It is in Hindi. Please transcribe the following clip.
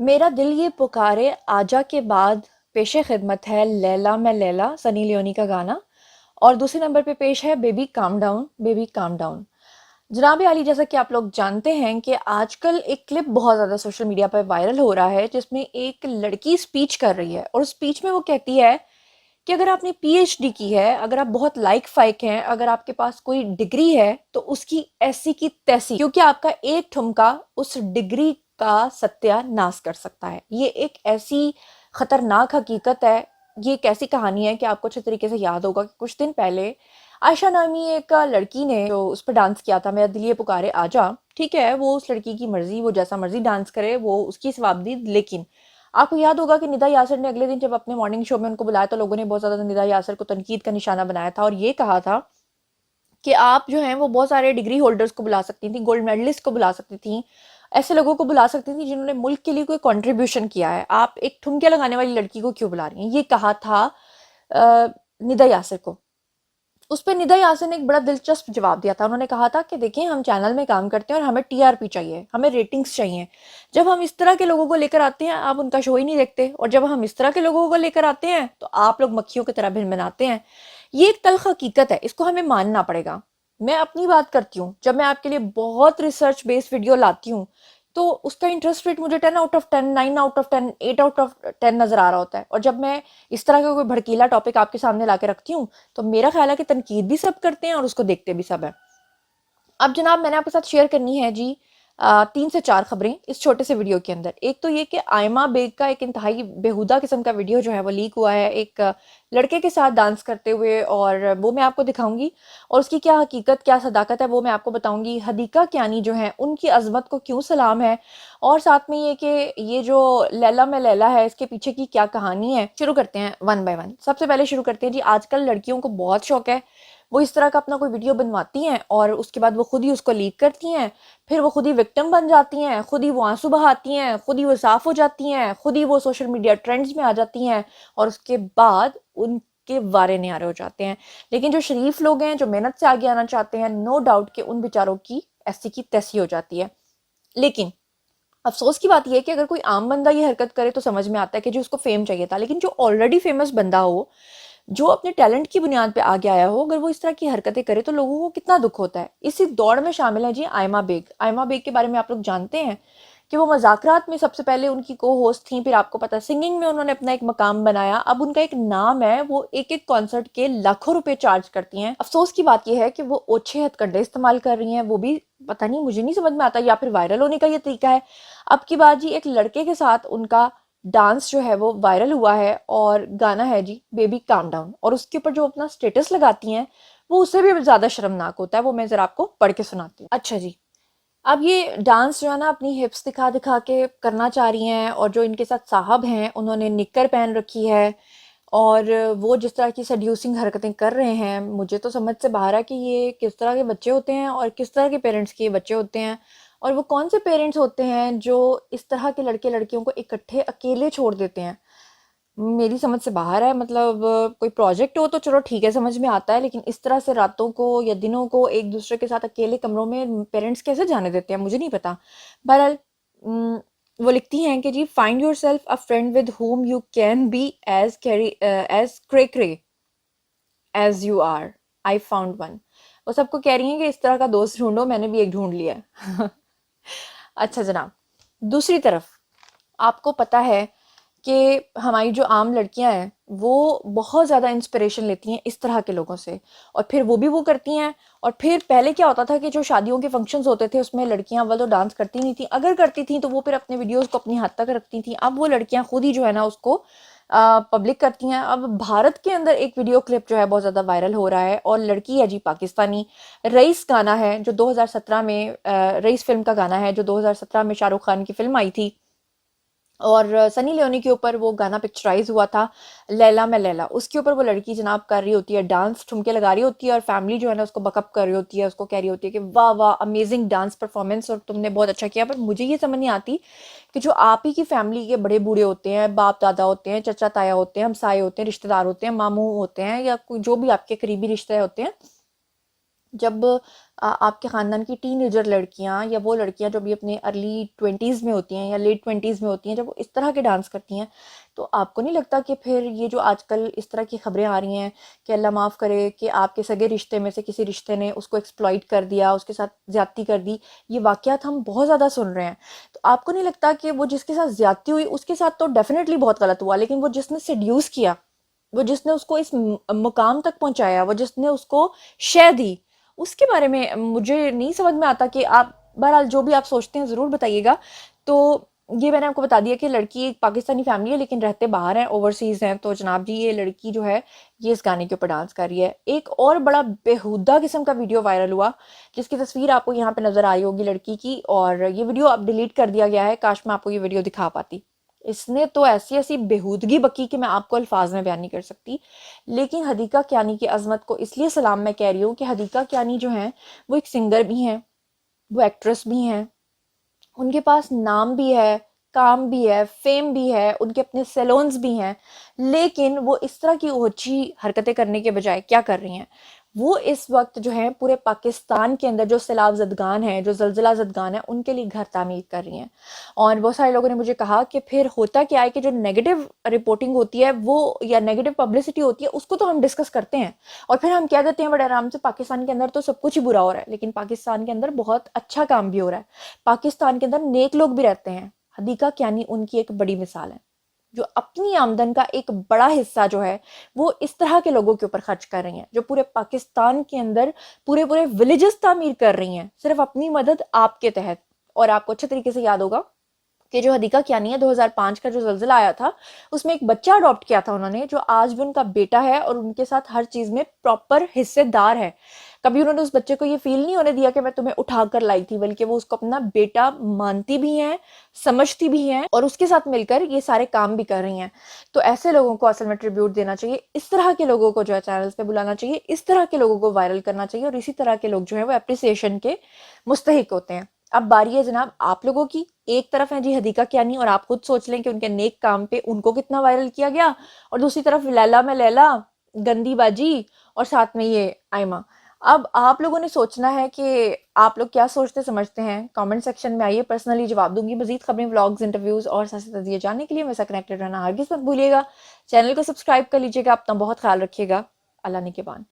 मेरा दिल ये पुकारे आजा के बाद पेशे खिदमत है लैला मैं लैला सनी लियोनी का गाना। और दूसरे नंबर पे पेश है baby calm down baby calm down. जनाब आली, जैसा कि आप लोग जानते हैं कि आजकल एक क्लिप बहुत ज़्यादा सोशल मीडिया पर वायरल हो रहा है जिसमें एक लड़की स्पीच कर रही है और स्पीच में वो कहती है कि अगर आपने पीएचडी की है, अगर आप बहुत लाइक फाइक हैं, अगर आपके पास कोई डिग्री है तो उसकी ऐसी की तैसी, क्योंकि आपका एक ठुमका उस डिग्री का सत्यानाश कर सकता है। ये एक ऐसी खतरनाक हकीकत है। ये एक ऐसी कहानी है कि आपको अच्छे तरीके से याद होगा कि कुछ दिन पहले आयशा नामी एक लड़की ने जो उस पर डांस किया था, मेरा दिल ये पुकारे आजा। ठीक है, वो उस लड़की की मर्जी, वो जैसा मर्जी डांस करे, वो उसकी सवाबदी। लेकिन आपको याद होगा कि निदा यासर ने अगले दिन जब अपने मॉर्निंग शो में उनको बुलाया तो लोगों ने बहुत ज़्यादा निदा यासर को तनकीद का निशाना बनाया था और ये कहा था कि आप जो हैं वो बहुत सारे डिग्री होल्डर्स को बुला सकती थी, गोल्ड मेडलिस्ट को बुला सकती थी, ऐसे लोगों को बुला सकती थी जिन्होंने मुल्क के लिए कोई कंट्रीब्यूशन किया है। आप एक ठुमके लगाने वाली लड़की को क्यों बुला रही हैं? ये कहा था निदा यासर को। उस पे निदा यासिन ने एक बड़ा दिलचस्प जवाब दिया था। उन्होंने कहा था कि देखिए, हम चैनल में काम करते हैं और हमें टीआरपी चाहिए, हमें रेटिंग्स चाहिए। जब हम इस तरह के लोगों को लेकर आते हैं आप उनका शो ही नहीं देखते, और जब हम इस तरह के लोगों को लेकर आते हैं तो आप लोग मक्खियों की तरह भिनभिनाते हैं। ये एक तल्ख हकीकत है, इसको हमें मानना पड़ेगा। मैं अपनी बात करती हूँ, जब मैं आपके लिए बहुत रिसर्च बेस्ड वीडियो लाती हूँ तो उसका इंटरेस्ट रेट मुझे 10 out of 10, 9 out of 10, 8 out of 10 नजर आ रहा होता है। और जब मैं इस तरह का कोई भड़कीला टॉपिक आपके सामने ला के रखती हूँ तो मेरा ख्याल है कि तनकीद भी सब करते हैं और उसको देखते भी सब है। अब जनाब, मैंने आपके साथ शेयर करनी है जी 3 से 4 खबरें इस छोटे से वीडियो के अंदर। एक तो ये कि आयमा बेग का एक इंतहाई बेहुदा किस्म का वीडियो जो है वो लीक हुआ है एक लड़के के साथ डांस करते हुए, और वो मैं आपको दिखाऊंगी। और उसकी क्या हकीकत, क्या सदाकत है, वो मैं आपको बताऊंगी। हदीका कियानी जो है उनकी अजमत को क्यों सलाम है, और साथ में ये कि ये जो लैला में लैला है इसके पीछे की क्या कहानी है। शुरू करते हैं वन बाय वन। सबसे पहले शुरू करते हैं जी, आजकल लड़कियों को बहुत शौक है, वो इस तरह का अपना कोई वीडियो बनवाती हैं और उसके बाद वो खुद ही उसको लीक करती हैं। फिर वो खुद ही विक्टिम बन जाती हैं, खुद ही वो आंसू बहाती हैं, खुद ही वो साफ हो जाती हैं, खुद ही वो सोशल मीडिया ट्रेंड्स में आ जाती हैं, और उसके बाद उनके वारे न्यारे हो जाते हैं। लेकिन जो शरीफ लोग हैं, जो मेहनत से आगे आना चाहते हैं, नो डाउट कि उन बेचारों की ऐसी की तैसी हो जाती है। लेकिन अफसोस की बात यह है कि अगर कोई आम बंदा ये हरकत करे तो समझ में आता है कि जो उसको फेम चाहिए था, लेकिन जो ऑलरेडी फेमस बंदा हो, जो अपने टैलेंट की बुनियाद पे आगे आया हो, अगर वो इस तरह की हरकतें करे तो लोगों को कितना दुख होता है। इसी दौड़ में शामिल है जी आयमा बेग। आयमा बेग के बारे में आप लोग जानते हैं कि वो मजाकरात में सबसे पहले उनकी को होस्ट थी, फिर आपको पता सिंगिंग में उन्होंने अपना एक मकाम बनाया, अब उनका एक नाम है, वो एक एक कॉन्सर्ट के लाखों रुपए चार्ज करती हैं। अफसोस की बात यह है कि वो ओछे हथकंडे इस्तेमाल कर रही हैं, वो भी पता नहीं, मुझे नहीं समझ में आता, या फिर वायरल होने का ये तरीका है। अब की बात जी, एक लड़के के साथ उनका डांस जो है वो वायरल हुआ है और गाना है जी बेबी काम डाउन, और उसके ऊपर जो अपना स्टेटस लगाती हैं वो उससे भी ज्यादा शर्मनाक होता है। वो मैं जरा आपको पढ़ के सुनाती हूँ। अच्छा जी, अब ये डांस जो है ना अपनी हिप्स दिखा दिखा के करना चाह रही हैं, और जो इनके साथ साहब हैं उन्होंने निक्कर पहन रखी है, और वो जिस तरह की सेड्यूसिंग हरकतें कर रहे हैं, मुझे तो समझ से बाहर है कि ये किस तरह के बच्चे होते हैं और किस तरह के पेरेंट्स के ये बच्चे होते हैं, और वो कौन से पेरेंट्स होते हैं जो इस तरह के लड़के लड़कियों को इकट्ठे अकेले छोड़ देते हैं। मेरी समझ से बाहर है। मतलब कोई प्रोजेक्ट हो तो चलो ठीक है, समझ में आता है, लेकिन इस तरह से रातों को या दिनों को एक दूसरे के साथ अकेले कमरों में पेरेंट्स कैसे जाने देते हैं, मुझे नहीं पता। बहरहाल वो लिखती हैं कि जी find yourself a friend with whom you can be as carry as cray cray as you are. I found one. वो सबको कह रही हैं कि इस तरह का दोस्त ढूंढो, मैंने भी एक ढूंढ लिया है। अच्छा जनाब, दूसरी तरफ आपको पता है कि हमारी जो आम लड़कियां हैं वो बहुत ज़्यादा इंस्पिरेशन लेती हैं इस तरह के लोगों से, और फिर वो भी वो करती हैं। और फिर पहले क्या होता था कि जो शादियों के फंक्शंस होते थे उसमें लड़कियां अव्वल तो डांस करती नहीं थी, अगर करती थी तो वो फिर अपने वीडियोस को अपनी हद तक रखती थी। अब वो लड़कियां खुद ही जो है ना उसको पब्लिक करती हैं। अब भारत के अंदर एक वीडियो क्लिप जो है बहुत ज़्यादा वायरल हो रहा है, और लड़की है जी पाकिस्तानी। रईस गाना है जो 2017 में रईस फिल्म का गाना है जो 2017 में शाहरुख खान की फिल्म आई थी, और सनी लियोनी के ऊपर वो गाना पिक्चराइज हुआ था, लैला मैं लैला। उसके ऊपर वो लड़की जनाब कर रही होती है डांस, ठुमके लगा रही होती है, और फैमिली जो है ना उसको बकअप कर रही होती है, उसको कह रही होती है कि वाह वाह अमेजिंग डांस परफॉर्मेंस और तुमने बहुत अच्छा किया। पर मुझे ये समझ नहीं आती कि जो आप ही की फैमिली के बड़े बूढ़े होते हैं, बाप दादा होते हैं, चचा ताया होते हैं, हमसाए होते हैं, रिश्तेदार होते हैं, मामू होते हैं, या कोई जो भी आपके करीबी रिश्ते होते हैं, जब आपके ख़ानदान की टीनेजर लड़कियां या वो लड़कियां जो भी अपने अर्ली 20s में होती हैं या लेट 20s में होती हैं, जब वो इस तरह के डांस करती हैं, तो आपको नहीं लगता कि फिर ये जो आजकल इस तरह की खबरें आ रही हैं कि अल्लाह माफ़ करे कि आपके सगे रिश्ते में से किसी रिश्ते ने उसको एक्सप्लॉइट कर दिया, उसके साथ ज़्यादती कर दी, ये वाक़यात हम बहुत ज़्यादा सुन रहे हैं। तो आपको नहीं लगता कि वो जिसके साथ ज़्यादती हुई उसके साथ तो डेफ़िनेटली बहुत गलत हुआ, लेकिन वो जिसने सेड्यूस किया, वो जिसने उसको इस मुकाम तक पहुंचाया, वो जिसने उसको शय दी, उसके बारे में मुझे नहीं समझ में आता कि आप बहरहाल जो भी आप सोचते हैं ज़रूर बताइएगा। तो ये मैंने आपको बता दिया कि लड़की एक पाकिस्तानी फैमिली है लेकिन रहते बाहर हैं, ओवरसीज़ हैं। तो जनाब जी ये लड़की जो है ये इस गाने के ऊपर डांस कर रही है। एक और बड़ा बेहुदा किस्म का वीडियो वायरल हुआ जिसकी तस्वीर आपको यहाँ पे नज़र आ रही होगी लड़की की, और ये वीडियो अब डिलीट कर दिया गया है। काश मैं आपको ये वीडियो दिखा पाती। इसने तो ऐसी ऐसी बेहूदगी बकी कि मैं आपको अल्फाज में बयान नहीं कर सकती। लेकिन हदीका कियानी की अजमत को इसलिए सलाम मैं कह रही हूँ कि हदीका कियानी जो हैं वो एक सिंगर भी हैं, वो एक्ट्रेस भी हैं, उनके पास नाम भी है, काम भी है, फेम भी है, उनके अपने सैलून्स भी हैं। लेकिन वो इस तरह की ओछी हरकतें करने के बजाय क्या कर रही हैं, वो इस वक्त जो है पूरे पाकिस्तान के अंदर जो सैलाब ज़दगान हैं, जो ज़लज़ला ज़दगान हैं, उनके लिए घर तामीर कर रही हैं। और बहुत सारे लोगों ने मुझे कहा कि फिर होता क्या है कि जो नेगेटिव रिपोर्टिंग होती है वो या नेगेटिव पब्लिसिटी होती है उसको तो हम डिस्कस करते हैं और फिर हम कह देते हैं बड़े आराम से पाकिस्तान के अंदर तो सब कुछ ही बुरा हो रहा है, लेकिन पाकिस्तान के अंदर बहुत अच्छा काम भी हो रहा है। पाकिस्तान के अंदर नेक लोग भी रहते हैं। हदीका कियानी उनकी एक बड़ी मिसाल है, जो अपनी आमदन का एक बड़ा हिस्सा जो है वो इस तरह के लोगों के ऊपर खर्च कर रही हैं, जो पूरे पाकिस्तान के अंदर पूरे पूरे विलेजेस तामीर कर रही हैं सिर्फ अपनी मदद आपके तहत। और आपको अच्छे तरीके से याद होगा कि जो हदीका कियानी है 2005 का जो ज़लज़ला आया था उसमें एक बच्चा अडॉप्ट किया था उन्होंने, जो आज भी उनका बेटा है और उनके साथ हर चीज़ में प्रॉपर हिस्सेदार है। कभी उन्होंने उस बच्चे को ये फील नहीं होने दिया कि मैं तुम्हें उठा कर लाई थी, बल्कि वो उसको अपना बेटा मानती भी हैं, समझती भी हैं और उसके साथ मिलकर ये सारे काम भी कर रही हैं। तो ऐसे लोगों को असल में ट्रिब्यूट देना चाहिए, इस तरह के लोगों को जो है चैनल्स पे बुलाना चाहिए, इस तरह के लोगों को वायरल करना चाहिए और इसी तरह के लोग जो है वो अप्रिसिएशन के मुस्तहिक होते हैं। अब बारी है जनाब आप लोगों की। एक तरफ है जी हदीका कियानी और आप खुद सोच लें कि उनके नेक काम पे उनको कितना वायरल किया गया, और दूसरी तरफ लैला में लैला, गंदी बाजी और साथ में ये आयमा। अब आप लोगों ने सोचना है कि आप लोग क्या सोचते समझते हैं। कमेंट सेक्शन में आइए, पर्सनली जवाब दूंगी। मजीद खबरें, व्लॉग्स, इंटरव्यूज और सियासत तज़िये जानने के लिए मेरे साथ कनेक्टेड रहना हरगिज़ मत भूलिएगा। चैनल को सब्सक्राइब कर लीजिएगा। अपना बहुत ख्याल रखिएगा। अल्लाह निगहबान।